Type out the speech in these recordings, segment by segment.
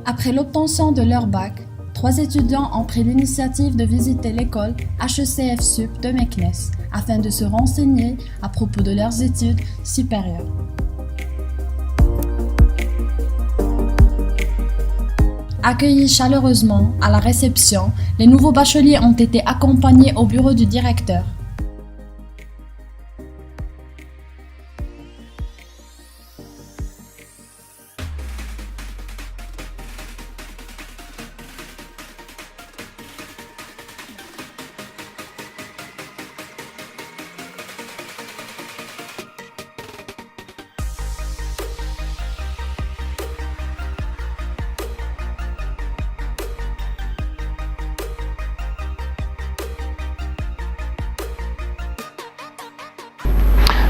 Après l'obtention de leur bac, 3 étudiants ont pris l'initiative de visiter l'école HECF Sup de Meknès afin de se renseigner à propos de leurs études supérieures. Accueillis chaleureusement à la réception, les nouveaux bacheliers ont été accompagnés au bureau du directeur.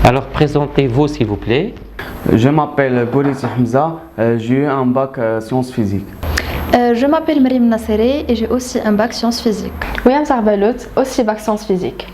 Alors présentez-vous s'il vous plaît. Je m'appelle Boris Hamza, j'ai eu un bac sciences physiques. Je m'appelle Marim Nasseri et j'ai aussi un bac sciences physiques. William Sarbalout, aussi bac sciences physiques.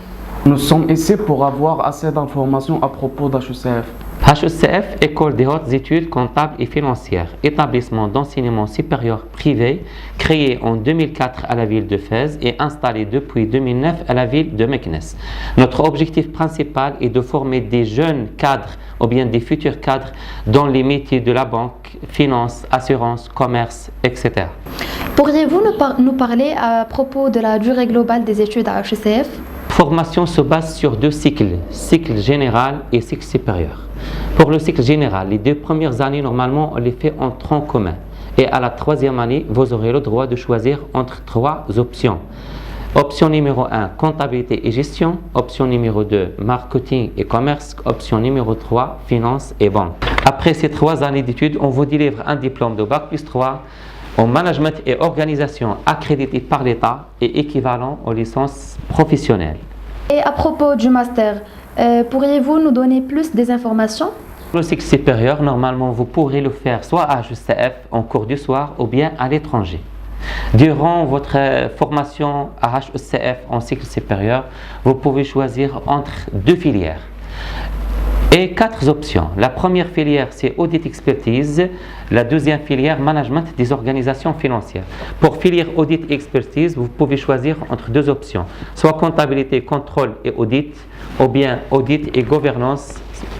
Nous sommes ici pour avoir assez d'informations à propos d'HECF. HECF, École des hautes études comptables et financières, établissement d'enseignement supérieur privé, créé en 2004 à la ville de Fès et installé depuis 2009 à la ville de Meknès. Notre objectif principal est de former des jeunes cadres ou bien des futurs cadres dans les métiers de la banque, finance, assurance, commerce, etc. Pourriez-vous nous parler à propos de la durée globale des études à HECF? Formation se base sur 2 cycles, cycle général et cycle supérieur. Pour le cycle général, les 2 premières années, normalement, on les fait en tronc commun. Et à la 3e année, vous aurez le droit de choisir entre 3 options. Option numéro 1, comptabilité et gestion. Option numéro 2, marketing et commerce. Option numéro 3, finance et banque. Après ces 3 années d'études, on vous délivre un diplôme de Bac plus 3 en management et organisation accrédité par l'État et équivalent aux licences professionnelles. Et à propos du master, pourriez-vous nous donner plus des informations? Le cycle supérieur, normalement, vous pourrez le faire soit à HECF en cours du soir ou bien à l'étranger. Durant votre formation à HECF en cycle supérieur, vous pouvez choisir entre 2 filières et 4 options. La première filière, c'est audit expertise. La deuxième filière, management des organisations financières. Pour filière audit expertise, vous pouvez choisir entre 2 options, soit comptabilité, contrôle et audit, ou bien audit et gouvernance,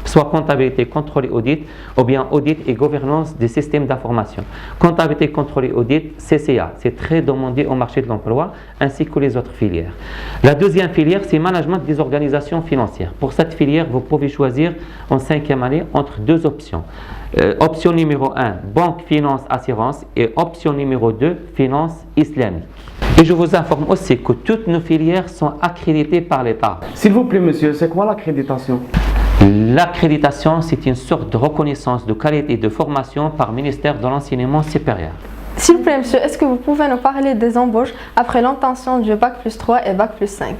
soit comptabilité, contrôle et audit, ou bien audit et gouvernance des systèmes d'information. Comptabilité, contrôle et audit, CCA, c'est très demandé au marché de l'emploi, ainsi que les autres filières. La deuxième filière, c'est management des organisations financières. Pour cette filière, vous pouvez choisir en 5e année entre 2 options. Option numéro 1, banque, finance, assurance, et option numéro 2, finance islamique. Et je vous informe aussi que toutes nos filières sont accréditées par l'État. S'il vous plaît, monsieur, c'est quoi l'accréditation? L'accréditation, c'est une sorte de reconnaissance de qualité de formation par ministère de l'enseignement supérieur. S'il vous plaît, monsieur, est-ce que vous pouvez nous parler des embauches après l'obtention du bac plus 3 et bac plus 5?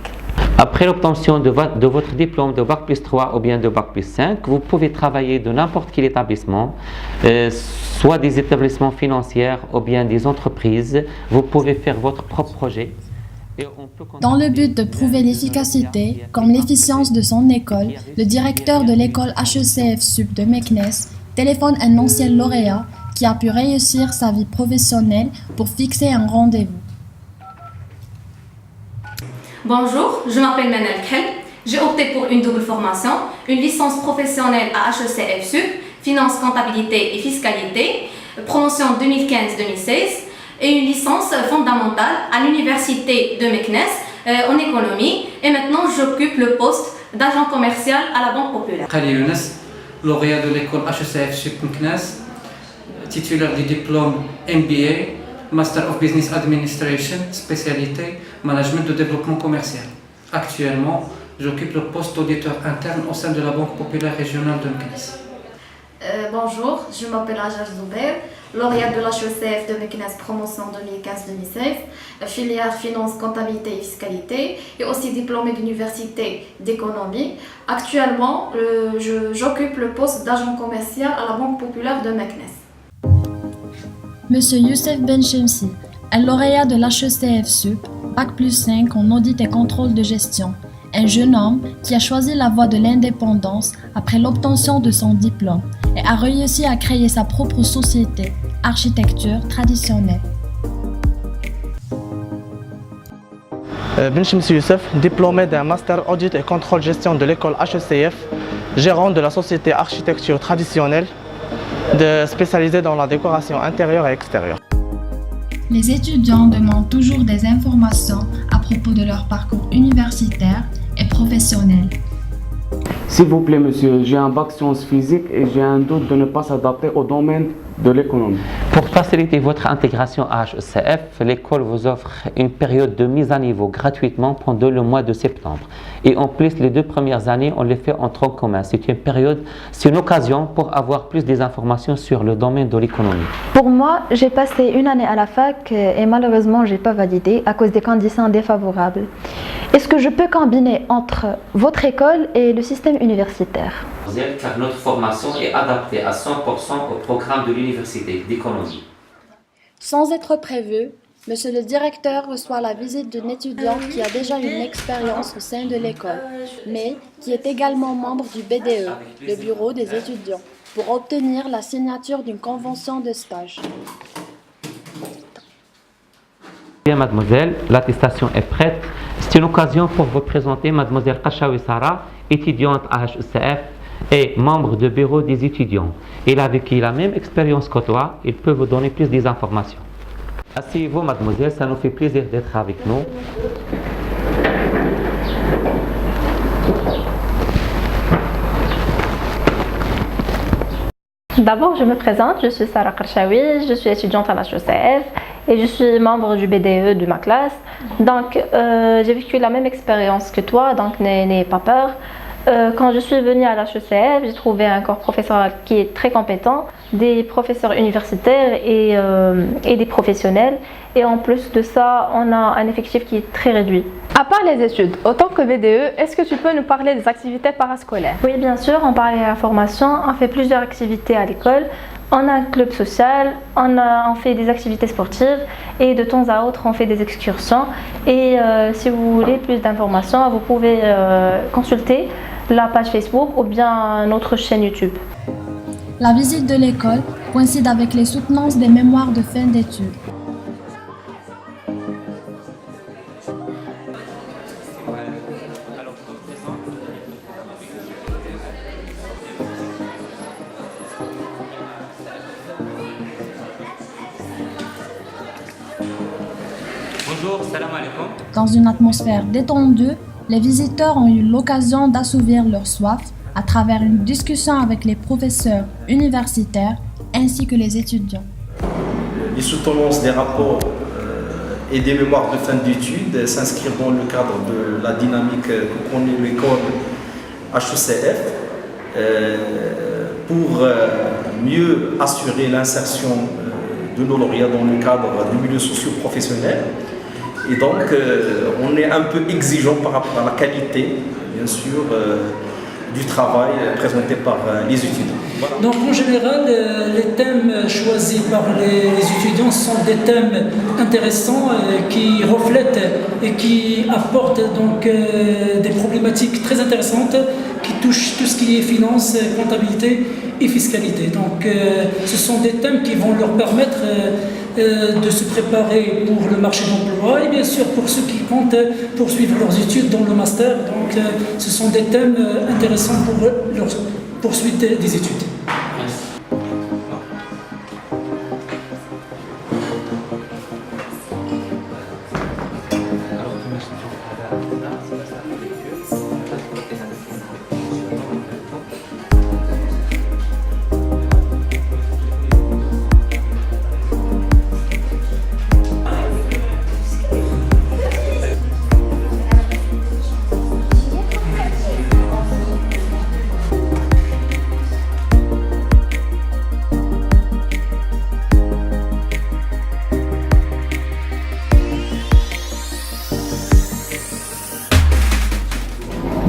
Après l'obtention de votre diplôme de bac plus 3 ou bien de bac plus 5, vous pouvez travailler de n'importe quel établissement, soit des établissements financiers ou bien des entreprises. Vous pouvez faire votre propre projet. Dans le but de prouver l'efficacité, comme l'efficience de son école, le directeur de l'école HECF Sup de Meknès téléphone un ancien lauréat qui a pu réussir sa vie professionnelle pour fixer un rendez-vous. Bonjour, je m'appelle Manal Krel. J'ai opté pour une double formation, une licence professionnelle à HECF Sup, finance, comptabilité et fiscalité, promotion 2015-2016, et une licence fondamentale à l'université de Meknès en économie. Et maintenant, j'occupe le poste d'agent commercial à la Banque Populaire. Khalil Younes, lauréat de l'école HECF Sup Meknès, titulaire du diplôme MBA, Master of Business Administration, spécialité Management de développement commercial. Actuellement, j'occupe le poste d'auditeur interne au sein de la Banque Populaire Régionale de Meknès. Bonjour, je m'appelle Ajar Zouber, lauréate de l'HECF de Meknès promotion 2015-2016, filière finance, comptabilité et fiscalité, et aussi diplômée d'université d'économie. Actuellement, j'occupe le poste d'agent commercial à la Banque Populaire de Meknès. Monsieur Youssef Benchemsi, un lauréat de l'HECF Sup, Bac plus 5 en audit et contrôle de gestion. Un jeune homme qui a choisi la voie de l'indépendance après l'obtention de son diplôme et a réussi à créer sa propre société, architecture traditionnelle. Benchimsi Youssef, diplômé d'un master audit et contrôle gestion de l'école HECF, gérant de la société architecture traditionnelle, spécialisée dans la décoration intérieure et extérieure. Les étudiants demandent toujours des informations à propos de leur parcours universitaire et professionnel. S'il vous plaît, monsieur, j'ai un bac sciences physiques et j'ai un doute de ne pas s'adapter au domaine de l'économie. Pour faciliter votre intégration à HECF, l'école vous offre une période de mise à niveau gratuitement pendant le mois de septembre. Et en plus, les 2 premières années, on les fait en tronc commun. C'est une occasion pour avoir plus d'informations sur le domaine de l'économie. Pour moi, j'ai passé une année à la fac et malheureusement, je n'ai pas validé à cause des conditions défavorables. Est-ce que je peux combiner entre votre école et le système universitaire? Car notre formation est adaptée à 100% au programme de l'université d'économie. Sans être prévu, Monsieur le directeur reçoit la visite d'un étudiant qui a déjà une expérience au sein de l'école, mais qui est également membre du BDE, le bureau des étudiants, pour obtenir la signature d'une convention de stage. Bien, mademoiselle, l'attestation est prête. C'est une occasion pour vous présenter mademoiselle Kashawi Sara, étudiante à HECF et membre du bureau des étudiants. Elle a vécu la même expérience que toi, il peut vous donner plus d'informations. Asseyez-vous, mademoiselle, ça nous fait plaisir d'être avec nous. D'abord, je me présente, je suis Sarah Karshawi, je suis étudiante à la HECF et je suis membre du BDE de ma classe. Donc, j'ai vécu la même expérience que toi, donc n'ayez pas peur. Quand je suis venue à la HECF, j'ai trouvé un corps professoral qui est très compétent, des professeurs universitaires et des professionnels. Et en plus de ça, on a un effectif qui est très réduit. À part les études, autant que BDE, est-ce que tu peux nous parler des activités parascolaires? Oui, bien sûr, on parlait à la formation, on fait plusieurs activités à l'école. On a un club social, on fait des activités sportives et de temps à autre on fait des excursions. Et si vous voulez plus d'informations, vous pouvez consulter la page Facebook ou bien notre chaîne YouTube. La visite de l'école coïncide avec les soutenances des mémoires de fin d'études. Bonjour, salam alaikum. Dans une atmosphère détendue, les visiteurs ont eu l'occasion d'assouvir leur soif à travers une discussion avec les professeurs universitaires ainsi que les étudiants. Les soutenances des rapports et des mémoires de fin d'études s'inscrivent dans le cadre de la dynamique que connaît l'école HECF pour mieux assurer l'insertion de nos lauréats dans le cadre du milieu socio-professionnel. Et donc, on est un peu exigeant par rapport à la qualité, bien sûr, du travail présenté par les étudiants. Voilà. Donc, en général, les thèmes choisis par les étudiants sont des thèmes intéressants qui reflètent et qui apportent donc, des problématiques très intéressantes qui touchent tout ce qui est finance, comptabilité et fiscalité. Donc, ce sont des thèmes qui vont leur permettre de se préparer pour le marché d'emploi et bien sûr pour ceux qui comptent poursuivre leurs études dans le master. Donc ce sont des thèmes intéressants pour leur poursuite des études.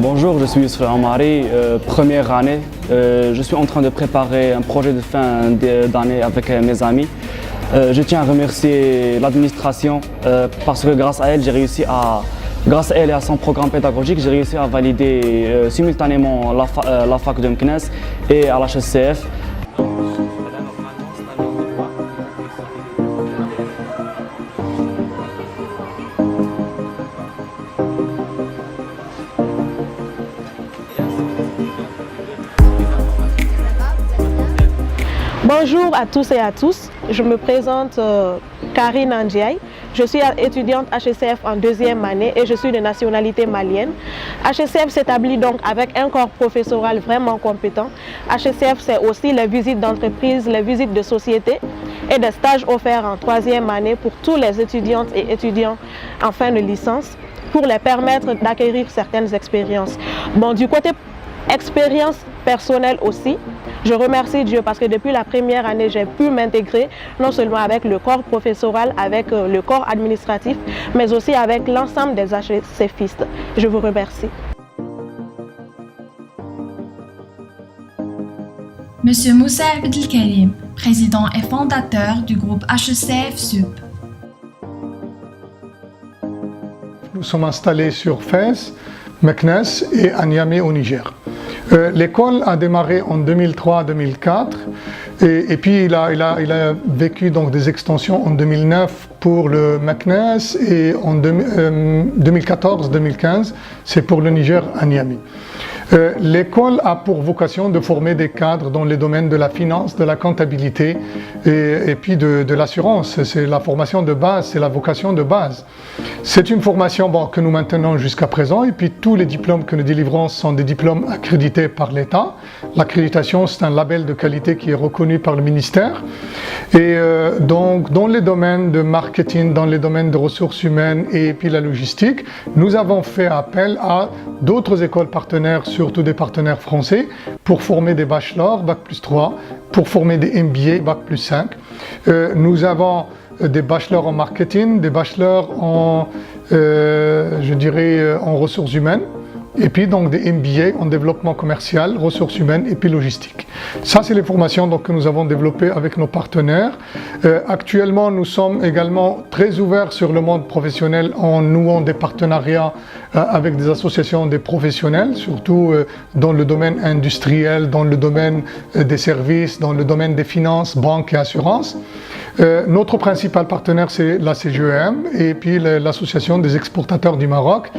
Bonjour, je suis Youssef Amari, première année. Je suis en train de préparer un projet de fin d'année avec mes amis. Je tiens à remercier l'administration parce que grâce à elle, grâce à elle et à son programme pédagogique, j'ai réussi à valider simultanément la fac de Meknès et à la HECF. Bonjour à tous et à tous, je me présente Karine Ndiaye. Je suis étudiante HECF en 2e année et je suis de nationalité malienne. HECF s'établit donc avec un corps professoral vraiment compétent. HECF, c'est aussi les visites d'entreprise, les visites de société et des stages offerts en 3e année pour tous les étudiantes et étudiants en fin de licence pour les permettre d'acquérir certaines expériences. Bon, du côté expérience personnelle aussi, je remercie Dieu parce que depuis la première année, j'ai pu m'intégrer non seulement avec le corps professoral, avec le corps administratif, mais aussi avec l'ensemble des HECFistes. Je vous remercie. Monsieur Moussa Abdelkarim, président et fondateur du groupe HECF SUP. Nous sommes installés sur Fès, Meknès et à Niamey au Niger. L'école a démarré en 2003-2004 et puis il a vécu donc des extensions en 2009 pour le Meknès et en 2014-2015 c'est pour le Niger à Niamey. L'école a pour vocation de former des cadres dans les domaines de la finance, de la comptabilité et puis de l'assurance. C'est la formation de base, c'est la vocation de base. C'est une formation que nous maintenons jusqu'à présent et puis tous les diplômes que nous délivrons sont des diplômes accrédités par l'État. L'accréditation, c'est un label de qualité qui est reconnu par le ministère. Et donc dans les domaines de marketing, dans les domaines de ressources humaines et puis la logistique, nous avons fait appel à d'autres écoles partenaires, surtout des partenaires français, pour former des bachelors, Bac plus 3, pour former des MBA, Bac plus 5. Nous avons des bachelors en marketing, des bachelors en, en ressources humaines, et puis donc des MBA en développement commercial, ressources humaines et puis logistique. Ça, c'est les formations donc, que nous avons développées avec nos partenaires. Actuellement, nous sommes également très ouverts sur le monde professionnel en nouant des partenariats avec des associations des professionnels, surtout dans le domaine industriel, dans le domaine des services, dans le domaine des finances, banques et assurances. Notre principal partenaire, c'est la CGEM et puis l'association des exportateurs du Maroc,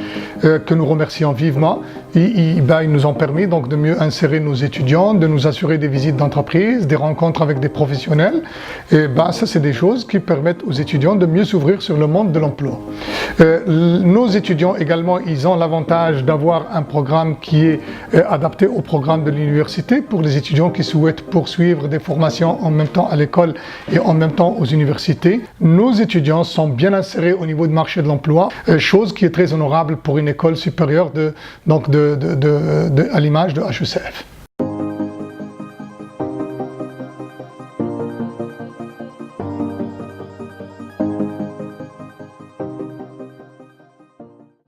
que nous remercions vivement. Ils nous ont permis donc de mieux insérer nos étudiants, de nous assurer des visites d'entreprise, des rencontres avec des professionnels. Et ça, c'est des choses qui permettent aux étudiants de mieux s'ouvrir sur le monde de l'emploi. Nos étudiants également, ils ont l'avantage d'avoir un programme qui est adapté au programme de l'université pour les étudiants qui souhaitent poursuivre des formations en même temps à l'école et en même temps aux universités. Nos étudiants sont bien insérés au niveau du marché de l'emploi, chose qui est très honorable pour une école supérieure à l'image de HECF.